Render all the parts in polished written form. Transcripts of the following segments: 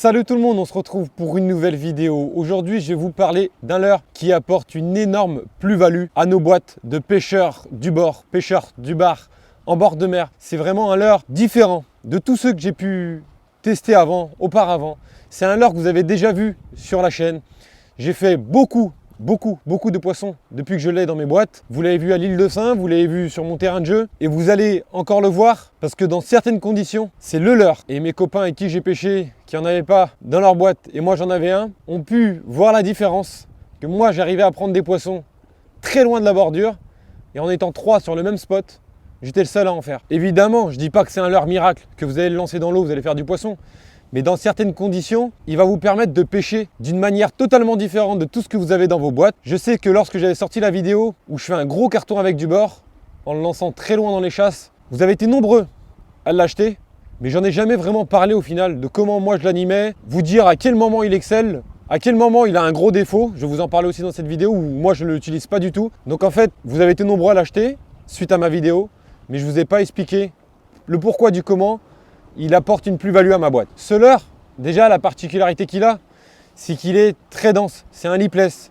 Salut tout le monde, on se retrouve pour une nouvelle vidéo. Aujourd'hui, je vais vous parler d'un leurre qui apporte une énorme plus-value à nos boîtes de pêcheurs du bord, pêcheurs du bar, en bord de mer. C'est vraiment un leurre différent de tous ceux que j'ai pu tester auparavant. C'est un leurre que vous avez déjà vu sur la chaîne. J'ai fait beaucoup de poissons depuis que je l'ai dans mes boîtes. Vous l'avez vu à l'île de Sein, vous l'avez vu sur mon terrain de jeu et vous allez encore le voir parce que dans certaines conditions, c'est le leurre. Et mes copains avec qui j'ai pêché, qui n'en avaient pas dans leur boîte et moi j'en avais un, ont pu voir la différence. Que moi j'arrivais à prendre des poissons très loin de la bordure et en étant 3 sur le même spot, j'étais le seul à en faire. Évidemment, je ne dis pas que c'est un leurre miracle, que vous allez le lancer dans l'eau, vous allez faire du poisson. Mais dans certaines conditions, il va vous permettre de pêcher d'une manière totalement différente de tout ce que vous avez dans vos boîtes. Je sais que lorsque j'avais sorti la vidéo où je fais un gros carton avec du bord, en le lançant très loin dans les chasses, vous avez été nombreux à l'acheter, mais j'en ai jamais vraiment parlé au final de comment moi je l'animais, vous dire à quel moment il excelle, à quel moment il a un gros défaut. Je vais vous en parler aussi dans cette vidéo où moi je ne l'utilise pas du tout. Donc en fait, vous avez été nombreux à l'acheter suite à ma vidéo, mais je ne vous ai pas expliqué le pourquoi du comment. Il apporte une plus-value à ma boîte. Ce leurre, déjà la particularité qu'il a, c'est qu'il est très dense. C'est un lipless,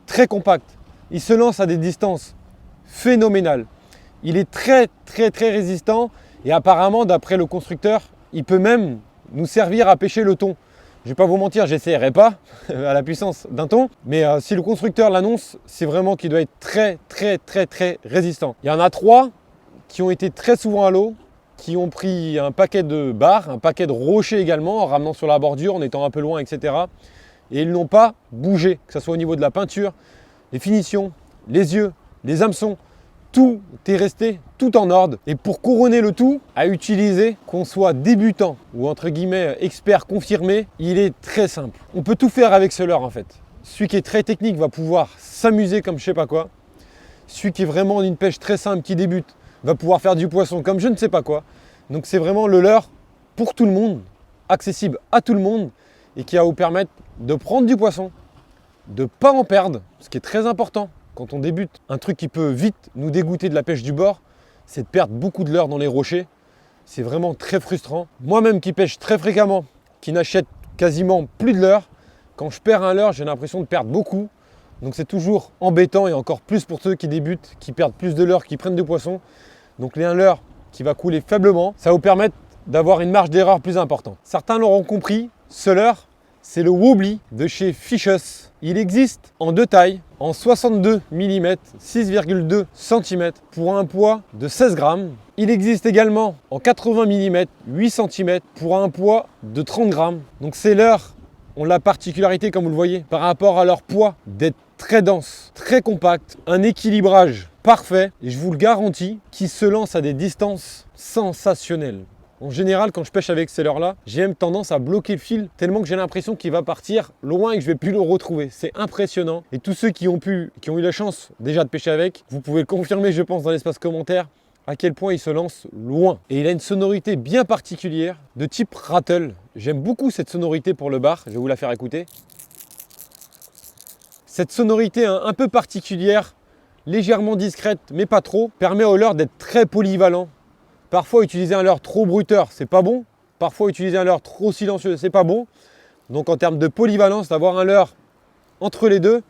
très compact. Il se lance à des distances phénoménales. Il est très résistant et apparemment, d'après le constructeur, il peut même nous servir à pêcher le thon. Je ne vais pas vous mentir, j'essaierai pas à la puissance d'un thon, mais si le constructeur l'annonce, c'est vraiment qu'il doit être très résistant. Il y en a 3 qui ont été très souvent à l'eau, qui ont pris un paquet de barres, un paquet de rochers également, en ramenant sur la bordure, en étant un peu loin, etc. Et ils n'ont pas bougé, que ce soit au niveau de la peinture, les finitions, les yeux, les hameçons, tout est resté tout en ordre. Et pour couronner le tout, à utiliser, qu'on soit débutant ou entre guillemets expert confirmé, il est très simple. On peut tout faire avec ce leurre en fait. Celui qui est très technique va pouvoir s'amuser comme je sais pas quoi. Celui qui est vraiment d'une pêche très simple, qui débute, va pouvoir faire du poisson comme je ne sais pas quoi. Donc c'est vraiment le leurre pour tout le monde, accessible à tout le monde et qui va vous permettre de prendre du poisson, de ne pas en perdre, ce qui est très important quand on débute. Un truc qui peut vite nous dégoûter de la pêche du bord, c'est de perdre beaucoup de leurre dans les rochers. C'est vraiment très frustrant. Moi-même qui pêche très fréquemment, qui n'achète quasiment plus de leurre, quand je perds un leurre, j'ai l'impression de perdre beaucoup. Donc c'est toujours embêtant et encore plus pour ceux qui débutent, qui perdent plus de leurre, qui prennent du poisson. Donc un leurre qui va couler faiblement, ça va vous permettre d'avoir une marge d'erreur plus importante. Certains l'auront compris, ce leurre, c'est le Wobbly de chez Fishes. Il existe en 2 tailles, en 62 mm, 6,2 cm pour un poids de 16 grammes. Il existe également en 80 mm, 8 cm pour un poids de 30 grammes. Donc ces leurres ont la particularité, comme vous le voyez, par rapport à leur poids, d'être très dense, très compact, un équilibrage parfait, et je vous le garantis, qui se lance à des distances sensationnelles. En général, quand je pêche avec ces leurres-là, j'ai même tendance à bloquer le fil tellement que j'ai l'impression qu'il va partir loin et que je ne vais plus le retrouver. C'est impressionnant. Et tous ceux qui ont eu la chance déjà de pêcher avec, vous pouvez le confirmer, je pense, dans l'espace commentaire, à quel point il se lance loin. Et il a une sonorité bien particulière, de type rattle. J'aime beaucoup cette sonorité pour le bar, je vais vous la faire écouter. Cette sonorité un peu particulière, légèrement discrète, mais pas trop, permet au leurre d'être très polyvalent. Parfois, utiliser un leurre trop bruteur, c'est pas bon. Parfois, utiliser un leurre trop silencieux, c'est pas bon. Donc, en termes de polyvalence, d'avoir un leurre entre les deux,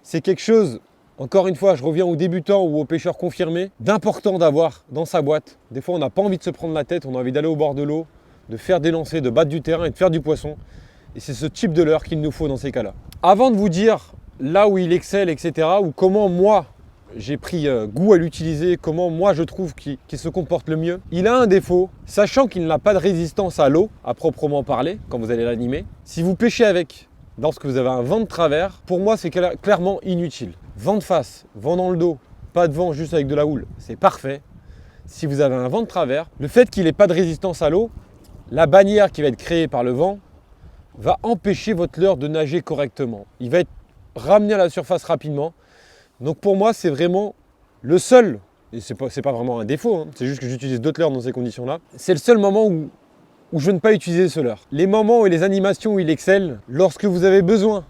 c'est quelque chose, encore une fois, je reviens aux débutants ou aux pêcheurs confirmés, d'important d'avoir dans sa boîte. Des fois, on n'a pas envie de se prendre la tête, on a envie d'aller au bord de l'eau, de faire des lancers, de battre du terrain et de faire du poisson. Et c'est ce type de leurre qu'il nous faut dans ces cas-là. Avant de vous dire là où il excelle, etc., ou comment moi, j'ai pris goût à l'utiliser, comment moi je trouve qu'il se comporte le mieux. Il a un défaut, sachant qu'il n'a pas de résistance à l'eau, à proprement parler, quand vous allez l'animer. Si vous pêchez avec, lorsque vous avez un vent de travers, pour moi c'est clairement inutile. Vent de face, vent dans le dos, pas de vent juste avec de la houle, c'est parfait. Si vous avez un vent de travers, le fait qu'il n'ait pas de résistance à l'eau, la bannière qui va être créée par le vent, va empêcher votre leurre de nager correctement. Il va être ramené à la surface rapidement. Donc pour moi, c'est vraiment le seul, et c'est pas vraiment un défaut, hein, c'est juste que j'utilise d'autres leurres dans ces conditions-là, c'est le seul moment où je ne veux pas utiliser ce leurre. Les moments et les animations où il excelle, lorsque vous avez besoin,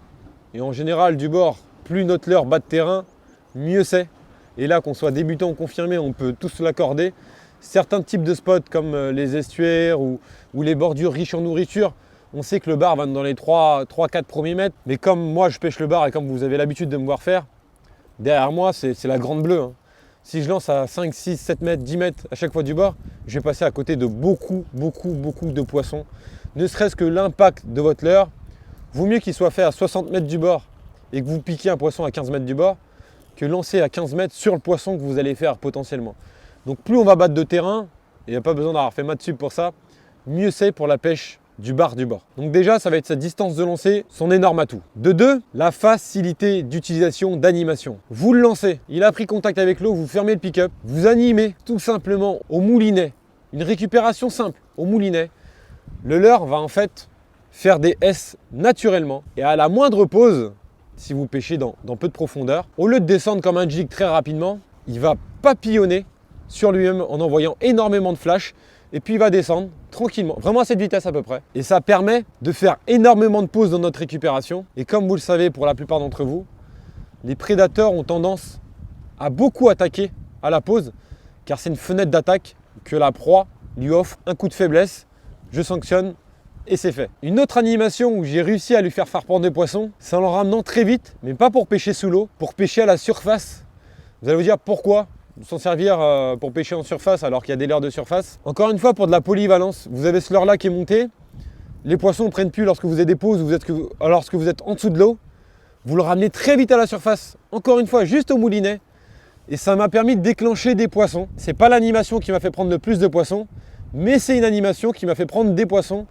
et en général du bord, plus notre leurre bat de terrain, mieux c'est. Et là, qu'on soit débutant ou confirmé, on peut tous l'accorder. Certains types de spots comme les estuaires ou les bordures riches en nourriture on sait que le bar va dans les 3-4 premiers mètres. Mais comme moi je pêche le bar et comme vous avez l'habitude de me voir faire, derrière moi c'est la grande bleue, hein. Si je lance à 5, 6, 7 mètres, 10 mètres à chaque fois du bord, je vais passer à côté de beaucoup de poissons. Ne serait-ce que l'impact de votre leurre, vaut mieux qu'il soit fait à 60 mètres du bord et que vous piquiez un poisson à 15 mètres du bord, que lancer à 15 mètres sur le poisson que vous allez faire potentiellement. Donc plus on va battre de terrain, et il n'y a pas besoin d'avoir fait maths sup pour ça, mieux c'est pour la pêche du bar du bord. Donc déjà, ça va être sa distance de lancer, son énorme atout. De deux, la facilité d'utilisation d'animation. Vous le lancez, il a pris contact avec l'eau, vous fermez le pick-up, vous animez tout simplement au moulinet. Une récupération simple au moulinet. Le leurre va en fait faire des S naturellement. Et à la moindre pause, si vous pêchez dans peu de profondeur, au lieu de descendre comme un jig très rapidement, il va papillonner sur lui-même en envoyant énormément de flash. Et puis il va descendre tranquillement, vraiment à cette vitesse à peu près. Et ça permet de faire énormément de pauses dans notre récupération. Et comme vous le savez pour la plupart d'entre vous, les prédateurs ont tendance à beaucoup attaquer à la pause, car c'est une fenêtre d'attaque que la proie lui offre. Un coup de faiblesse, je sanctionne et c'est fait. Une autre animation où j'ai réussi à lui faire prendre des poissons, c'est en le ramenant très vite, mais pas pour pêcher sous l'eau, pour pêcher à la surface. Vous allez vous dire pourquoi s'en servir pour pêcher en surface alors qu'il y a des leurres de surface. Encore une fois, pour de la polyvalence, vous avez ce leurre là qui est monté, les poissons ne prennent plus lorsque vous avez des pauses, lorsque vous êtes en dessous de l'eau, vous le ramenez très vite à la surface, encore une fois juste au moulinet, et ça m'a permis de déclencher des poissons. C'est pas l'animation qui m'a fait prendre le plus de poissons, mais c'est une animation qui m'a fait prendre des poissons.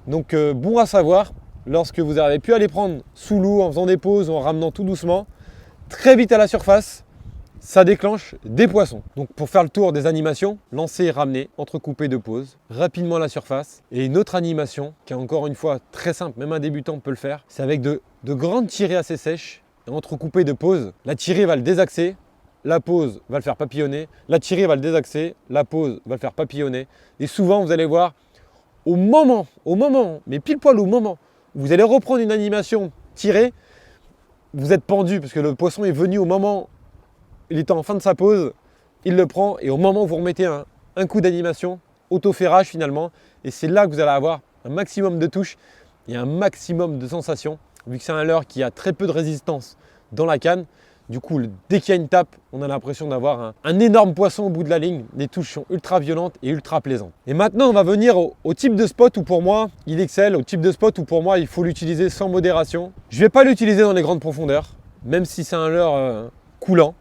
Donc bon à savoir, lorsque vous avez pu aller prendre sous l'eau en faisant des pauses, en ramenant tout doucement, très vite à la surface, ça déclenche des poissons. Donc pour faire le tour des animations, lancer et ramener, entrecoupé de pauses, rapidement à la surface. Et une autre animation qui est encore une fois très simple, même un débutant peut le faire, c'est avec de grandes tirées assez sèches, entrecoupées de pauses. La tirée va le désaxer, la pause va le faire papillonner, la tirée va le désaxer, la pause va le faire papillonner. Et souvent vous allez voir, au moment, mais pile poil au moment où vous allez reprendre une animation tirée, vous êtes pendu parce que le poisson est venu au moment, il est en fin de sa pause, il le prend et au moment où vous remettez un coup d'animation, auto-ferrage finalement, et c'est là que vous allez avoir un maximum de touches et un maximum de sensations, vu que c'est un leurre qui a très peu de résistance dans la canne. Du coup, dès qu'il y a une tape, on a l'impression d'avoir un énorme poisson au bout de la ligne. Les touches sont ultra violentes et ultra plaisantes. Et maintenant, on va venir au type de spot où pour moi, il excelle, au type de spot où pour moi, il faut l'utiliser sans modération. Je ne vais pas l'utiliser dans les grandes profondeurs, même si c'est un leurre coulant.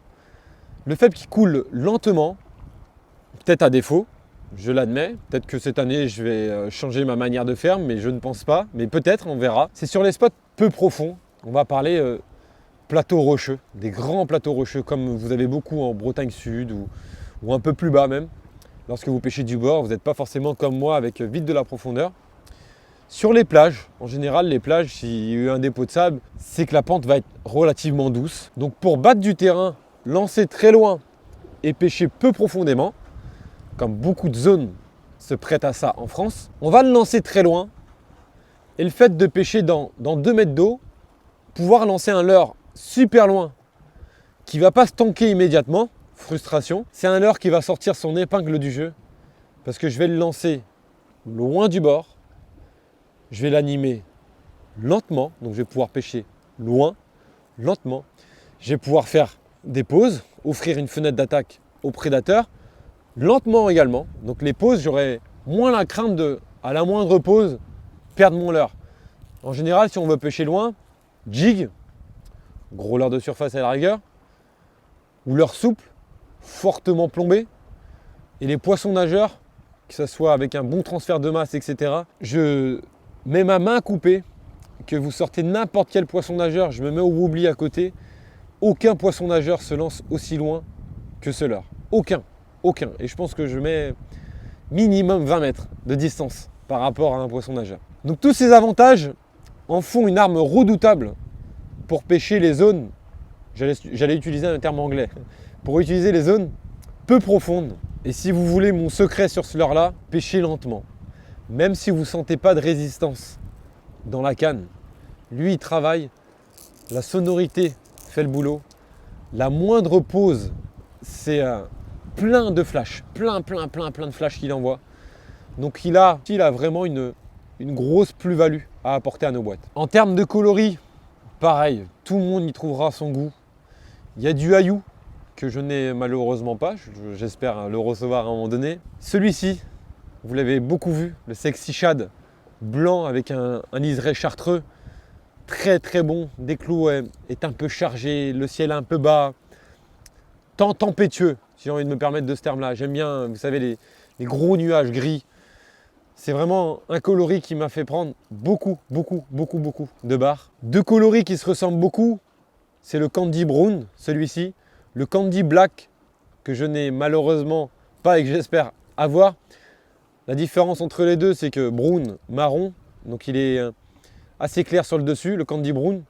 Le fait qu'il coule lentement, peut-être à défaut, je l'admets. Peut-être que cette année, je vais changer ma manière de faire, mais je ne pense pas. Mais peut-être, on verra. C'est sur les spots peu profonds. On va parler plateaux rocheux, des grands plateaux rocheux, comme vous avez beaucoup en Bretagne Sud ou un peu plus bas même. Lorsque vous pêchez du bord, vous n'êtes pas forcément comme moi avec vite de la profondeur. Sur les plages, en général, les plages, s'il y a eu un dépôt de sable, c'est que la pente va être relativement douce. Donc pour battre du terrain, lancer très loin et pêcher peu profondément, comme beaucoup de zones se prêtent à ça en France, on va le lancer très loin. Et le fait de pêcher dans 2 mètres d'eau, pouvoir lancer un leurre super loin, qui ne va pas se tanker immédiatement, frustration, c'est un leurre qui va sortir son épingle du jeu, parce que je vais le lancer loin du bord, je vais l'animer lentement, donc je vais pouvoir pêcher loin, lentement, je vais pouvoir faire des pauses, offrir une fenêtre d'attaque au prédateur, lentement également. Donc les pauses, j'aurai moins la crainte de, à la moindre pause, perdre mon leurre. En général, si on veut pêcher loin, jig, gros leurre de surface à la rigueur, ou leurre souple, fortement plombé, et les poissons nageurs, que ce soit avec un bon transfert de masse, etc. Je mets ma main coupée, que vous sortez n'importe quel poisson nageur, je me mets au wobbly à côté, aucun poisson nageur se lance aussi loin que ce leurre. Aucun. Et je pense que je mets minimum 20 mètres de distance par rapport à un poisson nageur. Donc tous ces avantages en font une arme redoutable pour pêcher les zones, j'allais utiliser un terme anglais, pour utiliser les zones peu profondes. Et si vous voulez mon secret sur ce leurre-là, pêchez lentement. Même si vous ne sentez pas de résistance dans la canne, lui il travaille, la sonorité fait le boulot. La moindre pause, c'est plein de flashs, plein de flashs qu'il envoie. Donc il a vraiment une grosse plus-value à apporter à nos boîtes. En termes de coloris, pareil, tout le monde y trouvera son goût. Il y a du Ayou que je n'ai malheureusement pas, j'espère le recevoir à un moment donné. Celui-ci, vous l'avez beaucoup vu, le Sexy Shad blanc avec un liseré chartreux, très très bon. Dès que l'eau est un peu chargée, le ciel un peu bas, tempétueux, si j'ai envie de me permettre de ce terme-là. J'aime bien, vous savez, les gros nuages gris. C'est vraiment un coloris qui m'a fait prendre beaucoup de barres. Deux coloris qui se ressemblent beaucoup, c'est le Candy Brown, celui-ci, le Candy Black, que je n'ai malheureusement pas et que j'espère avoir. La différence entre les deux, c'est que Brown, marron, donc il est assez clair sur le dessus, le Candy Brown,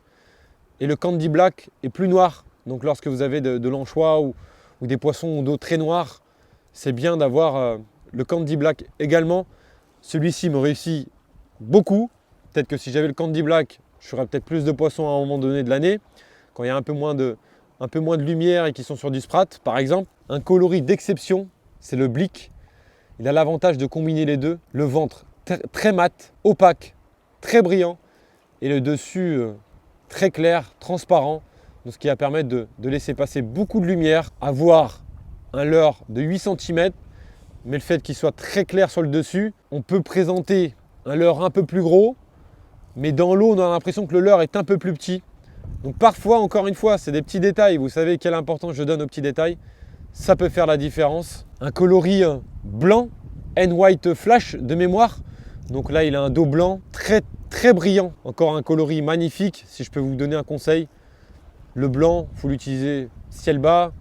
et le Candy Black est plus noir. Donc lorsque vous avez de l'anchois ou des poissons d'eau très noirs, c'est bien d'avoir le Candy Black également. Celui-ci me réussit beaucoup. Peut-être que si j'avais le Candy Black, je ferais peut-être plus de poissons à un moment donné de l'année, quand il y a un peu moins de lumière et qui sont sur du sprat, par exemple. Un coloris d'exception, c'est le Blick. Il a l'avantage de combiner les deux. Le ventre très mat, opaque, très brillant, et le dessus très clair, transparent, donc ce qui va permettre de laisser passer beaucoup de lumière, avoir un leurre de 8 cm, mais le fait qu'il soit très clair sur le dessus, on peut présenter un leurre un peu plus gros, mais dans l'eau, on a l'impression que le leurre est un peu plus petit. Donc parfois, encore une fois, c'est des petits détails. Vous savez quelle importance je donne aux petits détails. Ça peut faire la différence. Un coloris blanc, N-White Flash de mémoire. Donc là, il a un dos blanc très très brillant. Encore un coloris magnifique. Si je peux vous donner un conseil, le blanc, il faut l'utiliser ciel bas.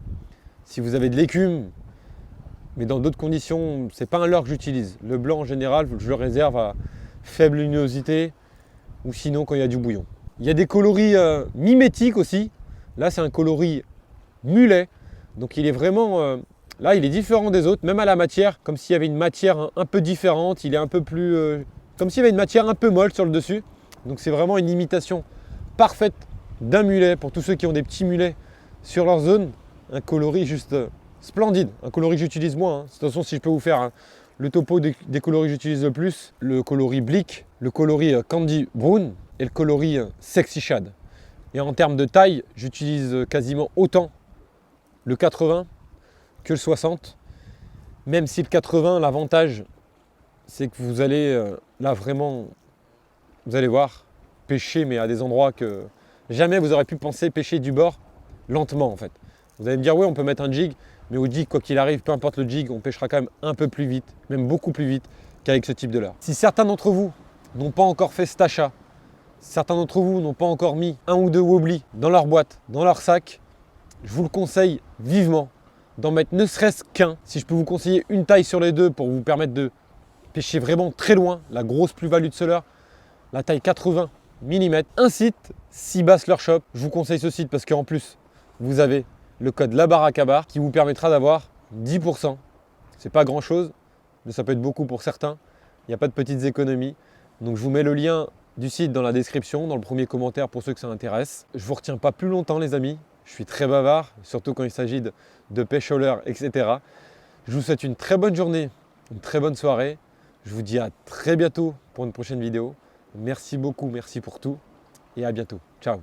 Si vous avez de l'écume, mais dans d'autres conditions, ce n'est pas un leurre que j'utilise. Le blanc en général, je le réserve à faible luminosité ou sinon quand il y a du bouillon. Il y a des coloris mimétiques aussi. Là, c'est un coloris mulet. Donc il est vraiment, là, il est différent des autres, même à la matière, comme s'il y avait une matière un peu différente. Il est un peu plus, comme s'il y avait une matière un peu molle sur le dessus. Donc c'est vraiment une imitation parfaite d'un mulet pour tous ceux qui ont des petits mulets sur leur zone. Un coloris juste splendide, un coloris que j'utilise moins. De toute façon, si je peux vous faire le topo des coloris que j'utilise le plus, le coloris Blick, le coloris Candy Brown et le coloris Sexy Shad. Et en termes de taille, j'utilise quasiment autant le 80 que le 60. Même si le 80, l'avantage, c'est que vous allez, là vraiment, vous allez voir, pêcher, mais à des endroits que jamais vous aurez pu penser pêcher du bord, lentement en fait. Vous allez me dire, oui, on peut mettre un jig, mais au jig, quoi qu'il arrive, peu importe le jig, on pêchera quand même un peu plus vite, même beaucoup plus vite qu'avec ce type de leurre. Si certains d'entre vous n'ont pas encore fait cet achat, certains d'entre vous n'ont pas encore mis un ou deux wobbly dans leur boîte, dans leur sac, je vous le conseille vivement d'en mettre ne serait-ce qu'un. Si je peux vous conseiller une taille sur les deux pour vous permettre de pêcher vraiment très loin, la grosse plus-value de ce leurre, la taille 80 mm. Un site, Seabass Leurre Shop. Je vous conseille ce site parce qu'en plus, vous avez le code LABARACABAR qui vous permettra d'avoir 10%. C'est pas grand-chose, mais ça peut être beaucoup pour certains. Il n'y a pas de petites économies. Donc je vous mets le lien du site dans la description, dans le premier commentaire pour ceux que ça intéresse. Je ne vous retiens pas plus longtemps les amis. Je suis très bavard, surtout quand il s'agit de pêche au leurre, etc. Je vous souhaite une très bonne journée, une très bonne soirée. Je vous dis à très bientôt pour une prochaine vidéo. Merci beaucoup, merci pour tout et à bientôt. Ciao.